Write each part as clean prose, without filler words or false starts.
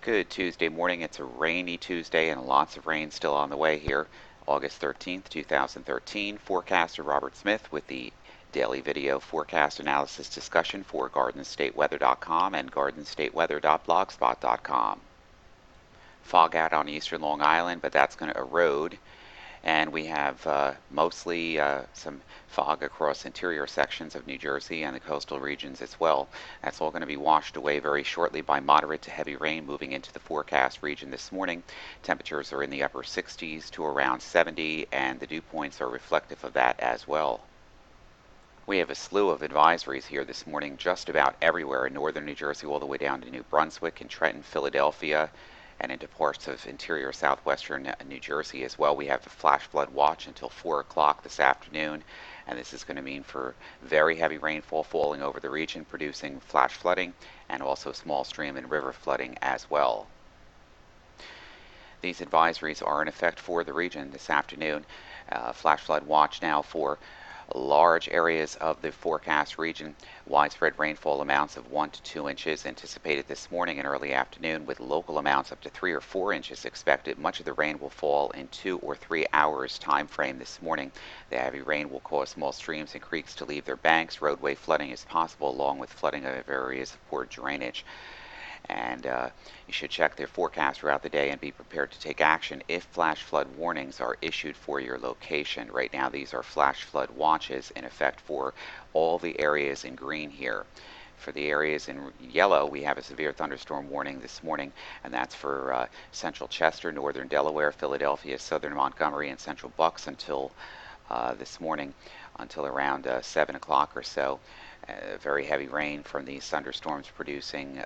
Good Tuesday morning. It's a rainy Tuesday and lots of rain still on the way here. August 13th, 2013. Forecaster Robert Smith with the daily video forecast analysis discussion for GardenStateWeather.com and GardenStateWeather.blogspot.com. Fog out on eastern Long Island, but that's going to erode. And we have mostly some fog across interior sections of New Jersey and the coastal regions as well. That's all going to be washed away very shortly by moderate to heavy rain moving into the forecast region this morning. Temperatures are in the upper 60s to around 70, and the dew points are reflective of that as well. We have a slew of advisories here this morning just about everywhere in northern New Jersey all the way down to New Brunswick and Trenton, Philadelphia, and into parts of interior southwestern New Jersey as well. We have a flash flood watch until 4 o'clock this afternoon, and this is going to mean for very heavy rainfall falling over the region, producing flash flooding and also small stream and river flooding as well. These advisories are in effect for the region this afternoon. Flash flood watch now for large areas of the forecast region. Widespread rainfall amounts of 1 to 2 inches anticipated this morning and early afternoon, with local amounts up to 3 or 4 inches expected. Much of the rain will fall in 2 or 3 hours time frame this morning. The heavy rain will cause small streams and creeks to leave their banks. Roadway flooding is possible, along with flooding of areas of poor drainage. And you should check their forecast throughout the day and be prepared to take action if flash flood warnings are issued for your location. Right now, these are flash flood watches in effect for all the areas in green here. For the areas in yellow, we have a severe thunderstorm warning this morning, and that's for central Chester, northern Delaware, Philadelphia, southern Montgomery, and central Bucks until this morning, until around 7 o'clock or so. Very heavy rain from these thunderstorms producing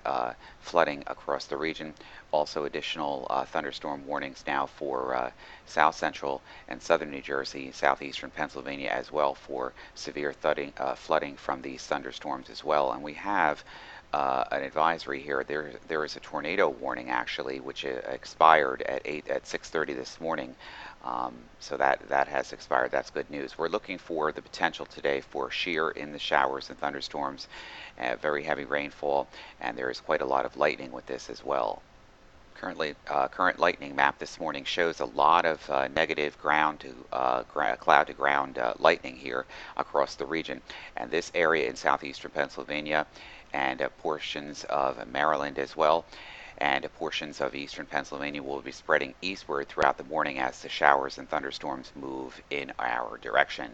flooding across the region. Also additional thunderstorm warnings now for south central and southern New Jersey, southeastern Pennsylvania as well, for severe flooding from these thunderstorms as well. And we have an advisory here. There is a tornado warning actually, which expired at 6:30 this morning. So that has expired. That's good news. We're looking for the potential today for shear in the showers and thunderstorms, very heavy rainfall, and there is quite a lot of lightning with this as well. Current lightning map this morning shows a lot of negative cloud to ground lightning here across the region, and this area in southeastern Pennsylvania and portions of Maryland as well, and portions of eastern Pennsylvania will be spreading eastward throughout the morning as the showers and thunderstorms move in our direction.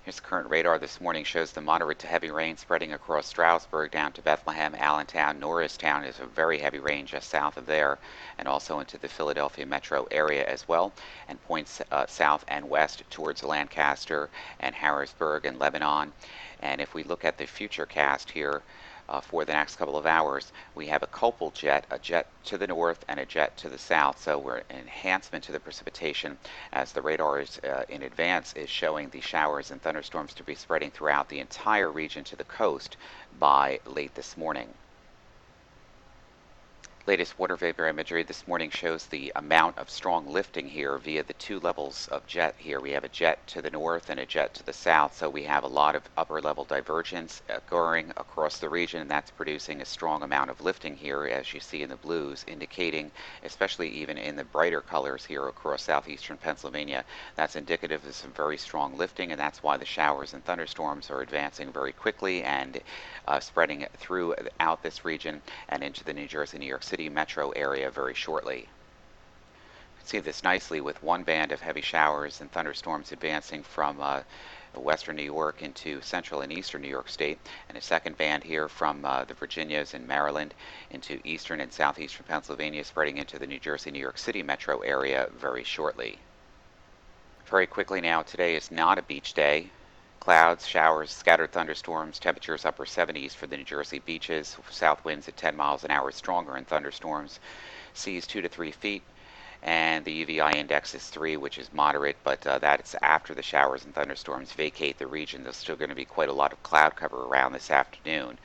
Here's the current radar this morning, shows the moderate to heavy rain spreading across Stroudsburg down to Bethlehem, Allentown. Norristown is a very heavy rain just south of there, and also into the Philadelphia metro area as well, and points south and west towards Lancaster and Harrisburg and Lebanon. And if we look at the future cast here, for the next couple of hours, we have a copal jet, a jet to the north and a jet to the south. So we're an enhancement to the precipitation, as the radar is in advance is showing the showers and thunderstorms to be spreading throughout the entire region to the coast by late this morning. Latest water vapor imagery this morning shows the amount of strong lifting here via the 2 levels of jet here. We have a jet to the north and a jet to the south, so we have a lot of upper level divergence occurring across the region, and that's producing a strong amount of lifting here, as you see in the blues, indicating, especially even in the brighter colors here across southeastern Pennsylvania, that's indicative of some very strong lifting, and that's why the showers and thunderstorms are advancing very quickly and spreading throughout this region and into the New Jersey, New York City metro area very shortly. You can see this nicely with one band of heavy showers and thunderstorms advancing from western New York into central and eastern New York State, and a second band here from the Virginias and Maryland into eastern and southeastern Pennsylvania, spreading into the New Jersey, New York City metro area very shortly. Very quickly now, today is not a beach day. Clouds, showers, scattered thunderstorms, temperatures upper 70s for the New Jersey beaches, south winds at 10 miles an hour stronger in thunderstorms, seas 2 to 3 feet, and the UVI index is 3, which is moderate, but that's after the showers and thunderstorms vacate the region. There's still going to be quite a lot of cloud cover around this afternoon.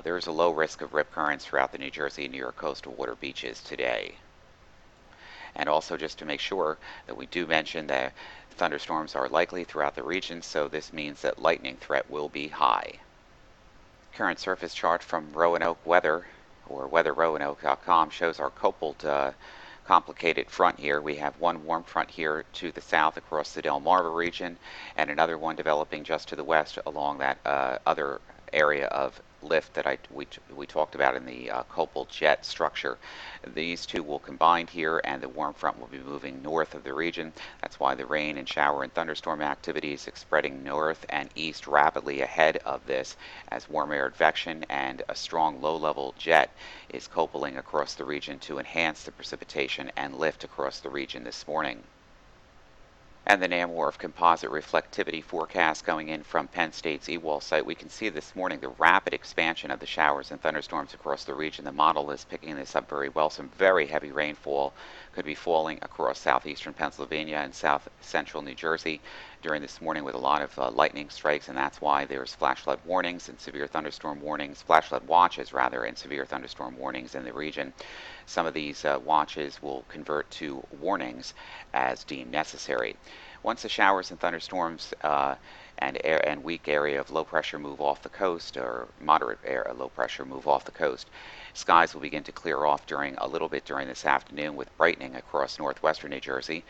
There is a low risk of rip currents throughout the New Jersey and New York coastal water beaches today. And also, just to make sure that we do mention that thunderstorms are likely throughout the region, so this means that lightning threat will be high. Current surface chart from Roanoke Weather. or weatherroanoke.com shows our coupled complicated front here. We have one warm front here to the south across the Delmarva region, and another one developing just to the west along that other area of lift that we talked about in the Copal jet structure. These two will combine here, and the warm front will be moving north of the region. That's why the rain and shower and thunderstorm activities is spreading north and east rapidly ahead of this, as warm air advection and a strong low-level jet is copaling across the region to enhance the precipitation and lift across the region this morning. And the NamWRF composite reflectivity forecast going in from Penn State's EWOL site, we can see this morning the rapid expansion of the showers and thunderstorms across the region. The model is picking this up very well. Some very heavy rainfall could be falling across southeastern Pennsylvania and south central New Jersey during this morning, with a lot of lightning strikes, and that's why there's flash flood warnings and severe thunderstorm warnings, flash flood watches rather, and severe thunderstorm warnings in the region. Some of these watches will convert to warnings as deemed necessary. Once the showers and thunderstorms and weak area of low pressure move off the coast, or moderate low pressure move off the coast, skies will begin to clear off a little bit during this afternoon, with brightening across northwestern New Jersey,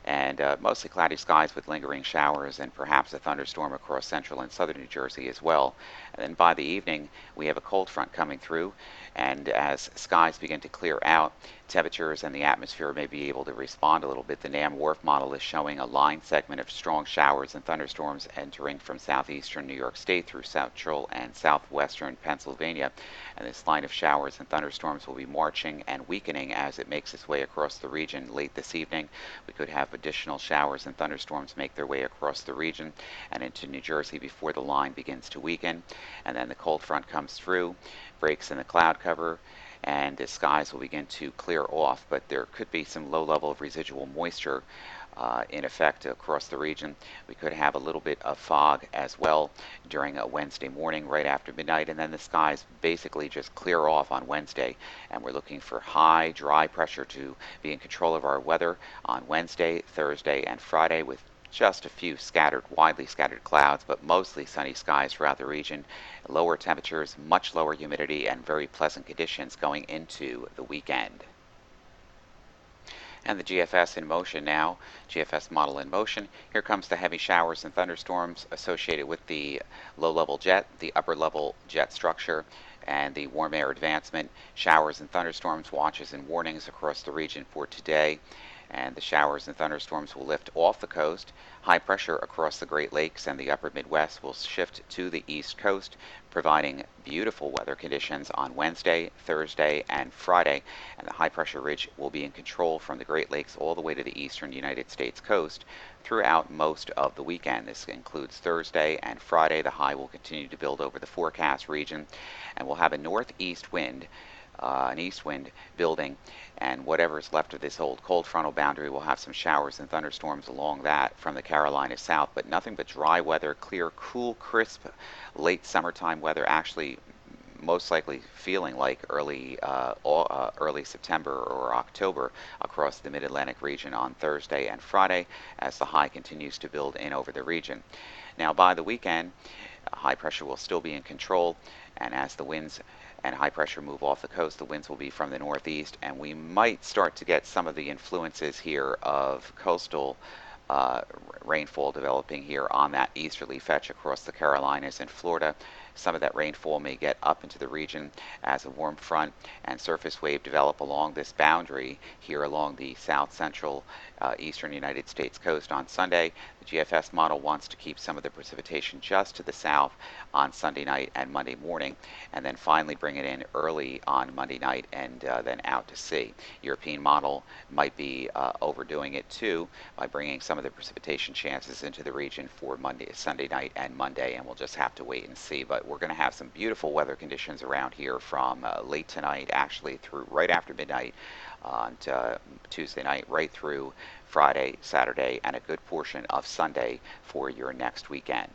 and mostly cloudy skies with lingering showers and perhaps a thunderstorm across central and southern New Jersey as well. And then by the evening, we have a cold front coming through, and as skies begin to clear out, temperatures and the atmosphere may be able to respond a little bit. The NamWRF model is showing a line segment of strong showers and thunderstorms entering from southeastern New York State through central and southwestern Pennsylvania. And this line of showers and thunderstorms will be marching and weakening as it makes its way across the region late this evening. We could have additional showers and thunderstorms make their way across the region and into New Jersey before the line begins to weaken. And then the cold front comes through, breaks in the cloud cover, and the skies will begin to clear off, but there could be some low level of residual moisture in effect across the region. We could have a little bit of fog as well during a Wednesday morning right after midnight, and then the skies basically just clear off on Wednesday, and we're looking for high dry pressure to be in control of our weather on Wednesday, Thursday, and Friday, with just a few widely scattered clouds, but mostly sunny skies throughout the region. Lower temperatures, much lower humidity, and very pleasant conditions going into the weekend. And the GFS in motion now, GFS model in motion. Here comes the heavy showers and thunderstorms associated with the low-level jet, the upper-level jet structure, and the warm air advancement. Showers and thunderstorms, watches and warnings across the region for today. And the showers and thunderstorms will lift off the coast. High pressure across the Great Lakes and the upper Midwest will shift to the East Coast, providing beautiful weather conditions on Wednesday, Thursday, and Friday. And the high pressure ridge will be in control from the Great Lakes all the way to the eastern United States coast throughout most of the weekend. This includes Thursday and Friday. The high will continue to build over the forecast region, and we'll have a northeast wind, an east wind building, and whatever is left of this old cold frontal boundary will have some showers and thunderstorms along that from the Carolinas south, but nothing but dry weather, clear, cool, crisp, late summertime weather, actually most likely feeling like early September or October across the Mid-Atlantic region on Thursday and Friday as the high continues to build in over the region. Now by the weekend, high pressure will still be in control, and as the winds and high pressure move off the coast, the winds will be from the northeast, and we might start to get some of the influences here of coastal rainfall developing here on that easterly fetch across the Carolinas and Florida. Some of that rainfall may get up into the region as a warm front and surface wave develop along this boundary here along the south central eastern United States coast on Sunday. The GFS model wants to keep some of the precipitation just to the south on Sunday night and Monday morning, and then finally bring it in early on Monday night and then out to sea. European model might be overdoing it too by bringing some of the precipitation chances into the region for Sunday night and Monday, and we'll just have to wait and see. But we're going to have some beautiful weather conditions around here from late tonight, actually through right after midnight on Tuesday night, right through Friday, Saturday, and a good portion of Sunday for your next weekend.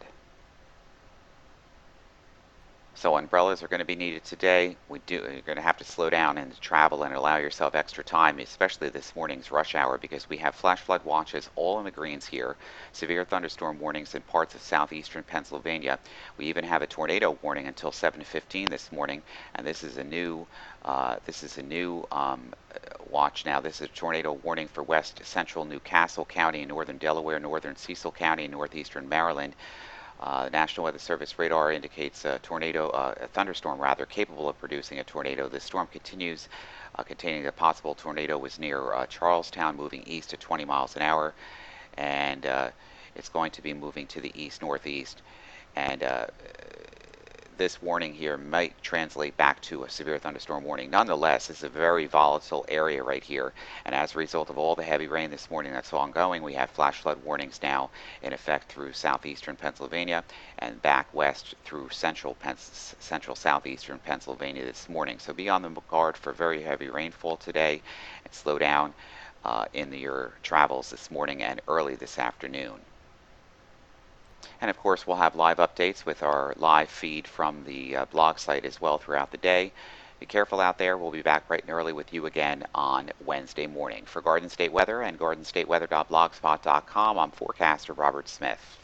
So umbrellas are going to be needed today. You're going to have to slow down and travel and allow yourself extra time, especially this morning's rush hour, because we have flash flood watches all in the greens here, severe thunderstorm warnings in parts of southeastern Pennsylvania. We even have a tornado warning until 7:15 this morning, and this is a new watch now. This is a tornado warning for west central Newcastle County in northern Delaware, northern Cecil County, and northeastern Maryland. National Weather Service radar indicates a thunderstorm rather, capable of producing a tornado. This storm continues, containing a possible tornado was near Charlestown, moving east at 20 miles an hour, and it's going to be moving to the east-northeast. And this warning here might translate back to a severe thunderstorm warning. Nonetheless, it's a very volatile area right here, and as a result of all the heavy rain this morning that's ongoing, we have flash flood warnings now in effect through southeastern Pennsylvania and back west through central southeastern Pennsylvania this morning. So be on the guard for very heavy rainfall today and slow down in your travels this morning and early this afternoon. And of course, we'll have live updates with our live feed from the blog site as well throughout the day. Be careful out there. We'll be back bright and early with you again on Wednesday morning. For Garden State Weather and GardenStateWeather.blogspot.com, I'm forecaster Robert Smith.